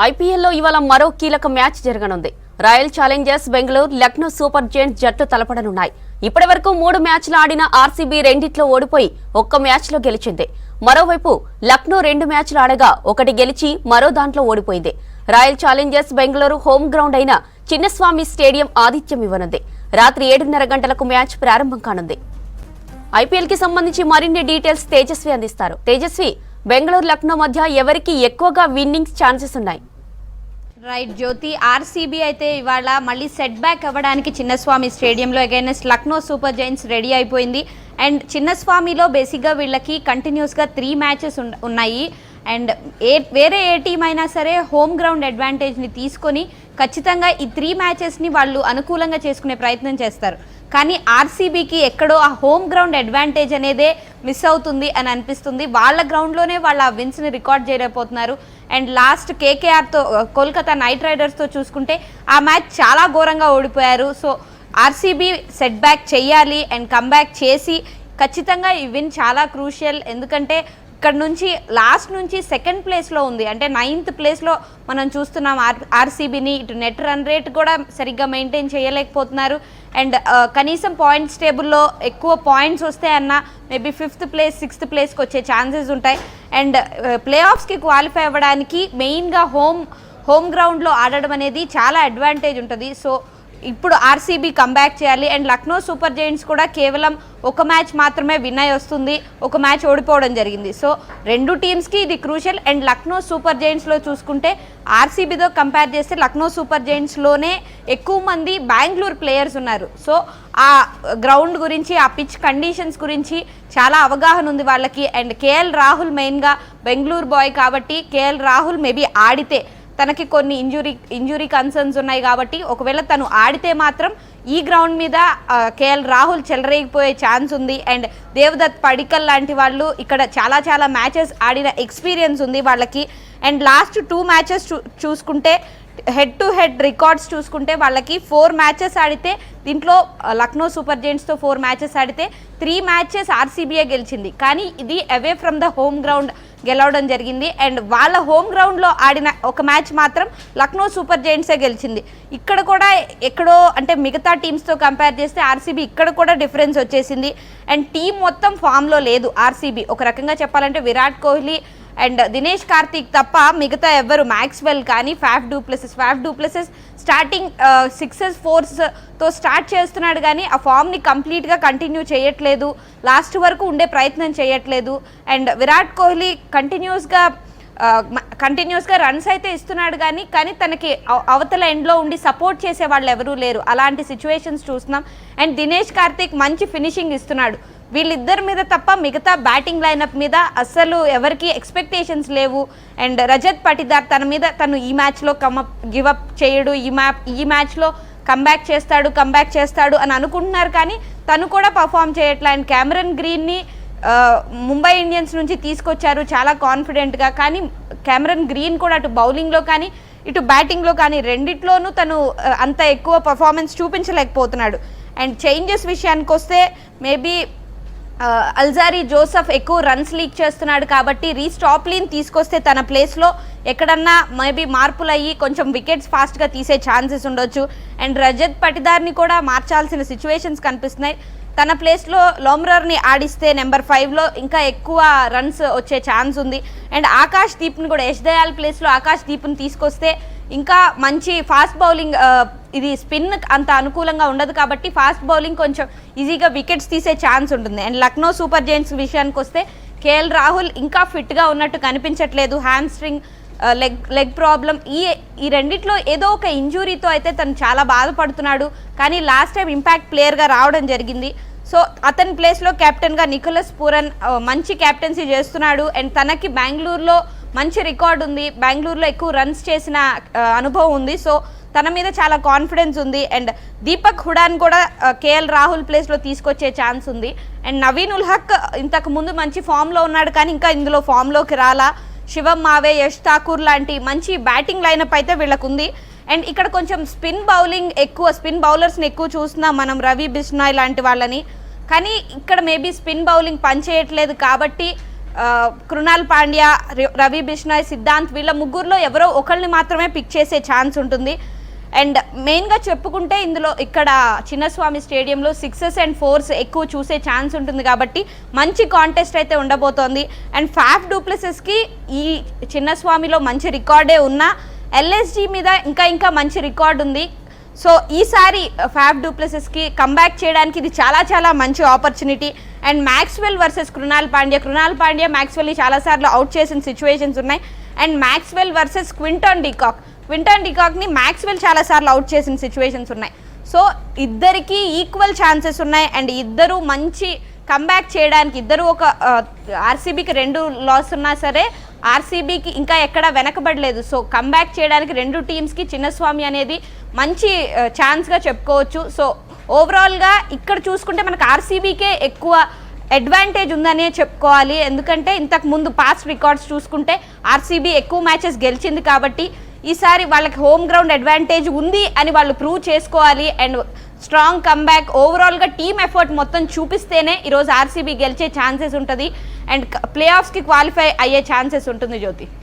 ఐపీఎల్లో ఇవాళ మరో కీలక మ్యాచ్ జరగనుంది. Royal Challengers Bengaluru, Lucknow super giants జట్టు తలపడనున్నాయి. ఇప్పటి వరకు 3 మ్యాచ్లు ఆడిన ఆర్సీబీ రెండిట్లో ఓడిపోయి ఒక్క మ్యాచ్లో గెలిచింది. మరోవైపు లక్నో 2 మ్యాచ్లు ఆడగా ఒకటి గెలిచి మరో దాంట్లో ఓడిపోయింది. Royal Challengers Bengaluru home ground అయిన చిన్నస్వామి స్టేడియం ఆతిథ్యం ఇవ్వనుంది. రాత్రి 7:30 గంటలకు మ్యాచ్ ప్రారంభం కానుంది. ఐపీఎల్ కి సంబంధించి మరిన్ని డీటెయిల్స్ తేజస్వి అందిస్తారు. తేజస్వి, బెంగళూరు లక్నో మధ్య ఎవరికి ఎక్కువగా విన్నింగ్స్ ఛాన్సెస్ ఉన్నాయి? రైట్ జ్యోతి, ఆర్సీబీ అయితే ఇవాళ మళ్ళీ సెట్ బ్యాక్ అవ్వడానికి చిన్నస్వామి స్టేడియంలో against Lucknow super Giants ready అయిపోయింది. అండ్ చిన్నస్వామిలో బేసిక్గా వీళ్ళకి కంటిన్యూస్గా 3 మ్యాచెస్ ఉన్నాయి. అండ్ వేరే ఏ టీం అయినా సరే హోమ్ గ్రౌండ్ అడ్వాంటేజ్ని తీసుకొని ఖచ్చితంగా ఈ 3 మ్యాచెస్ని వాళ్ళు అనుకూలంగా చేసుకునే ప్రయత్నం చేస్తారు. కానీ ఆర్సీబీకి ఎక్కడో ఆ హోమ్ గ్రౌండ్ అడ్వాంటేజ్ అనేదే మిస్ అవుతుంది అని అనిపిస్తుంది. వాళ్ళ గ్రౌండ్లోనే వాళ్ళ విన్స్ని రికార్డ్ చేయలేకపోతున్నారు. అండ్ లాస్ట్ కేకేఆర్తో, కోల్కతా నైట్ రైడర్స్తో చూసుకుంటే ఆ మ్యాచ్ చాలా ఘోరంగా ఓడిపోయారు. సో ఆర్సీబీ సెట్ బ్యాక్ చేయాలి అండ్ కమ్బ్యాక్ చేసి ఖచ్చితంగా ఈ విన్ చాలా క్రూషియల్. ఎందుకంటే ఇక్కడ నుంచి లాస్ట్ నుంచి 2nd ప్లేస్లో ఉంది, అంటే 9th ప్లేస్లో మనం చూస్తున్నాం ఆర్సీబీని. ఇటు నెట్ రన్ రేట్ కూడా సరిగ్గా మెయింటైన్ చేయలేకపోతున్నారు. అండ్ కనీసం పాయింట్స్ టేబుల్లో ఎక్కువ points వస్తాయన్నా maybe 5th place 6th ప్లేస్కి వచ్చే ఛాన్సెస్ ఉంటాయి. అండ్ ప్లే ఆఫ్స్కి క్వాలిఫై అవ్వడానికి మెయిన్గా హోమ్ గ్రౌండ్లో ఆడడం అనేది చాలా అడ్వాంటేజ్ ఉంటుంది. సో ఇప్పుడు ఆర్సీబీ కంబ్యాక్ చేయాలి. అండ్ లక్నో సూపర్ జైంట్స్ కూడా కేవలం ఒక మ్యాచ్ మాత్రమే విన్ అయి వస్తుంది, ఒక మ్యాచ్ ఓడిపోవడం జరిగింది. సో 2 టీమ్స్కి ఇది క్రూషియల్. అండ్ లక్నో సూపర్ జైంట్స్లో చూసుకుంటే ఆర్సీబీతో కంపేర్ చేస్తే లక్నో సూపర్ జైంట్స్లోనే ఎక్కువ మంది బెంగళూరు ప్లేయర్స్ ఉన్నారు. సో ఆ గ్రౌండ్ గురించి, ఆ పిచ్ కండిషన్స్ గురించి చాలా అవగాహన ఉంది వాళ్ళకి. అండ్ కేఎల్ రాహుల్ మెయిన్గా బెంగళూరు బాయ్ కాబట్టి కేఎల్ రాహుల్ మేబీ ఆడితే, తనకి కొన్ని ఇంజురీ కన్సర్న్స్ ఉన్నాయి కాబట్టి ఒకవేళ తను ఆడితే మాత్రం ఈ గ్రౌండ్ మీద కేఎల్ రాహుల్ చెలరేగిపోయే ఛాన్స్ ఉంది. అండ్ దేవదత్ పడికల్ లాంటి వాళ్ళు ఇక్కడ చాలా మ్యాచెస్ ఆడిన ఎక్స్పీరియన్స్ ఉంది వాళ్ళకి. అండ్ లాస్ట్ 2 మ్యాచెస్ చూసుకుంటే, హెడ్ టు హెడ్ రికార్డ్స్ చూసుకుంటే వాళ్ళకి 4 మ్యాచెస్ ఆడితే, దీంట్లో లక్నో సూపర్ జైంట్స్తో 4 మ్యాచెస్ ఆడితే 3 మ్యాచెస్ ఆర్సీబీఏ గెలిచింది. కానీ ఇది away from the home ground గెలవడం జరిగింది. అండ్ వాళ్ళ హోమ్ గ్రౌండ్లో ఆడిన ఒక మ్యాచ్ మాత్రం లక్నో సూపర్ జైంట్సే గెలిచింది. ఇక్కడ కూడా ఎక్కడో, అంటే మిగతా టీమ్స్తో కంపేర్ చేస్తే ఆర్సీబీ ఇక్కడ కూడా డిఫరెన్స్ వచ్చేసింది. అండ్ టీం మొత్తం ఫామ్లో లేదు ఆర్సీబీ. ఒక రకంగా చెప్పాలంటే విరాట్ కోహ్లీ అండ్ దినేష్ కార్తీక్ తప్ప మిగతా ఎవ్వరు, మ్యాక్స్వెల్ కానీ ఫ్యాఫ్ డూప్లెసెస్ స్టార్టింగ్ 6s 4sతో స్టార్ట్ చేస్తున్నాడు కానీ ఆ ఫామ్ని కంప్లీట్గా కంటిన్యూ చేయట్లేదు, లాస్ట్ వరకు ఉండే ప్రయత్నం చేయట్లేదు. అండ్ విరాట్ కోహ్లీ కంటిన్యూస్గా రన్స్ అయితే ఇస్తున్నాడు కానీ తనకి అవతల ఎండ్లో ఉండి సపోర్ట్ చేసే వాళ్ళు ఎవరూ లేరు. అలాంటి సిచ్యువేషన్స్ చూస్తున్నాం. అండ్ దినేష్ కార్తీక్ మంచి ఫినిషింగ్ ఇస్తున్నాడు. వీళ్ళిద్దరి మీద తప్ప మిగతా బ్యాటింగ్ లైనప్ మీద అస్సలు ఎవరికి ఎక్స్పెక్టేషన్స్ లేవు. అండ్ రజత్ పటిదార్ తను ఈ మ్యాచ్లో గివప్ చేయడు, ఈ మ్యాచ్లో కంబ్యాక్ చేస్తాడు అని అనుకుంటున్నారు కానీ తను కూడా పర్ఫామ్ చేయట్లే. అండ్ క్యామరన్ గ్రీన్ని ముంబై ఇండియన్స్ నుంచి తీసుకొచ్చారు చాలా కాన్ఫిడెంట్గా, కానీ క్యామరన్ గ్రీన్ కూడా అటు బౌలింగ్లో కానీ ఇటు బ్యాటింగ్లో కానీ రెండిట్లోనూ తను అంత ఎక్కువ పర్ఫార్మెన్స్ చూపించలేకపోతున్నాడు. అండ్ చేంజెస్ విషయానికి వస్తే మేబీ అల్జారీ జోసెఫ్ ఎక్కువ రన్స్ లీక్ చేస్తున్నాడు కాబట్టి రీస్టాప్లీని తీసుకొస్తే తన ప్లేస్లో ఎక్కడన్నా మేబీ మార్పులు అయ్యి కొంచెం వికెట్స్ ఫాస్ట్గా తీసే ఛాన్సెస్ ఉండొచ్చు. అండ్ రజత్ పటిదార్ని కూడా మార్చాల్సిన సిచ్యువేషన్స్ కనిపిస్తున్నాయి. తన ప్లేస్లో లోమ్రర్ని ఆడిస్తే నెంబర్ 5లో ఇంకా ఎక్కువ రన్స్ వచ్చే ఛాన్స్ ఉంది. అండ్ ఆకాష్ దీప్ని కూడా, యష్ దయాల్ ప్లేస్లో ఆకాష్ దీప్ని తీసుకొస్తే ఇంకా మంచి ఫాస్ట్ బౌలింగ్, ఇది స్పిన్ అంత అనుకూలంగా ఉండదు కాబట్టి ఫాస్ట్ బౌలింగ్ కొంచెం ఈజీగా వికెట్స్ తీసే ఛాన్స్ ఉంటుంది. అండ్ లక్నో సూపర్ జైంట్స్ విషయానికి వస్తే కేఎల్ రాహుల్ ఇంకా ఫిట్గా ఉన్నట్టు కనిపించట్లేదు. హ్యామ్స్ట్రింగ్, లెగ్ ప్రాబ్లం, ఈ రెండిట్లో ఏదో ఒక ఇంజురీతో అయితే తను చాలా బాధపడుతున్నాడు. కానీ లాస్ట్ టైం ఇంపాక్ట్ ప్లేయర్గా రావడం జరిగింది. సో అతని ప్లేస్లో కెప్టెన్గా నికోలస్ పూరన్ మంచి కెప్టెన్సీ చేస్తున్నాడు. అండ్ తనకి బెంగళూరులో మంచి రికార్డ్ ఉంది, బెంగళూరులో ఎక్కువ రన్స్ చేసిన అనుభవం ఉంది. సో తన మీద చాలా కాన్ఫిడెన్స్ ఉంది. అండ్ దీపక్ హుడాన్ కూడా కేఎల్ రాహుల్ ప్లేస్లో తీసుకొచ్చే ఛాన్స్ ఉంది. అండ్ నవీన్ ఉల్ హక్ ఇంతకు ముందు మంచి ఫామ్లో ఉన్నాడు కానీ ఇంకా ఇందులో ఫామ్లోకి రాలా. శివం మావే, యష్ ఠాకూర్ లాంటి మంచి బ్యాటింగ్ లైనప్ అయితే వీళ్ళకు ఉంది. అండ్ ఇక్కడ కొంచెం స్పిన్ బౌలర్స్ని ఎక్కువ చూస్తున్నాం మనం, రవి బిష్నాయ్ లాంటి వాళ్ళని. కానీ ఇక్కడ మేబీ స్పిన్ బౌలింగ్ పనిచేయట్లేదు కాబట్టి కృణాల్ పాండ్యా, రవి బిష్నాయ్, సిద్ధాంత్ వీళ్ళ ముగ్గురులో ఎవరో ఒకరిని మాత్రమే పిక్ చేసే ఛాన్స్ ఉంటుంది. అండ్ మెయిన్గా చెప్పుకుంటే ఇందులో ఇక్కడ చిన్నస్వామి స్టేడియంలో 6s and 4s ఎక్కువ చూసే ఛాన్స్ ఉంటుంది కాబట్టి మంచి కాంటెస్ట్ అయితే ఉండబోతోంది. అండ్ ఫ్యాఫ్ డూప్లెసెస్కి ఈ చిన్నస్వామిలో మంచి రికార్డే ఉన్నా ఎల్ఎస్జీ మీద ఇంకా మంచి రికార్డ్ ఉంది. సో ఈసారి ఫ్యాఫ్ డూప్లెసెస్కి కంబ్యాక్ చేయడానికి ఇది చాలా మంచి opportunity. And Maxwell versus Krunal Pandya మ్యాక్స్వెల్ని చాలాసార్లు అవుట్ చేసిన సిచ్యువేషన్స్ ఉన్నాయి. అండ్ మ్యాక్స్వెల్ వర్సెస్ క్వింటన్ డికాక్ని మ్యాక్స్వెల్ చాలాసార్లు అవుట్ చేసిన సిచ్యువేషన్స్ ఉన్నాయి. సో ఇద్దరికి ఈక్వల్ ఛాన్సెస్ ఉన్నాయి. అండ్ ఇద్దరు మంచి కంబ్యాక్ చేయడానికి, ఇద్దరు ఒక ఆర్సీబీకి 2 లాస్ ఉన్నా సరే ఆర్సీబీకి ఇంకా ఎక్కడా వెనకబడలేదు. సో కంబ్యాక్ చేయడానికి 2 టీమ్స్కి చిన్నస్వామి అనేది మంచి ఛాన్స్గా చెప్పుకోవచ్చు. సో ఓవరాల్గా ఇక్కడ చూసుకుంటే మనకు ఆర్సీబీకే ఎక్కువ అడ్వాంటేజ్ ఉందనే చెప్పుకోవాలి. ఎందుకంటే ఇంతకు ముందు పాస్ట్ రికార్డ్స్ చూసుకుంటే ఆర్సీబీ ఎక్కువ మ్యాచెస్ గెలిచింది కాబట్టి ఈసారి వాళ్ళకి హోమ్ గ్రౌండ్ అడ్వాంటేజ్ ఉంది అని వాళ్ళు ప్రూవ్ చేసుకోవాలి. అండ్ స్ట్రాంగ్ కంబ్యాక్, ఓవరాల్గా టీమ్ ఎఫర్ట్ మొత్తం చూపిస్తేనే ఈరోజు ఆర్సీబీ గెలిచే ఛాన్సెస్ ఉంటుంది అండ్ ప్లే ఆఫ్స్కి క్వాలిఫై అయ్యే ఛాన్సెస్ ఉంటుంది జ్యోతి.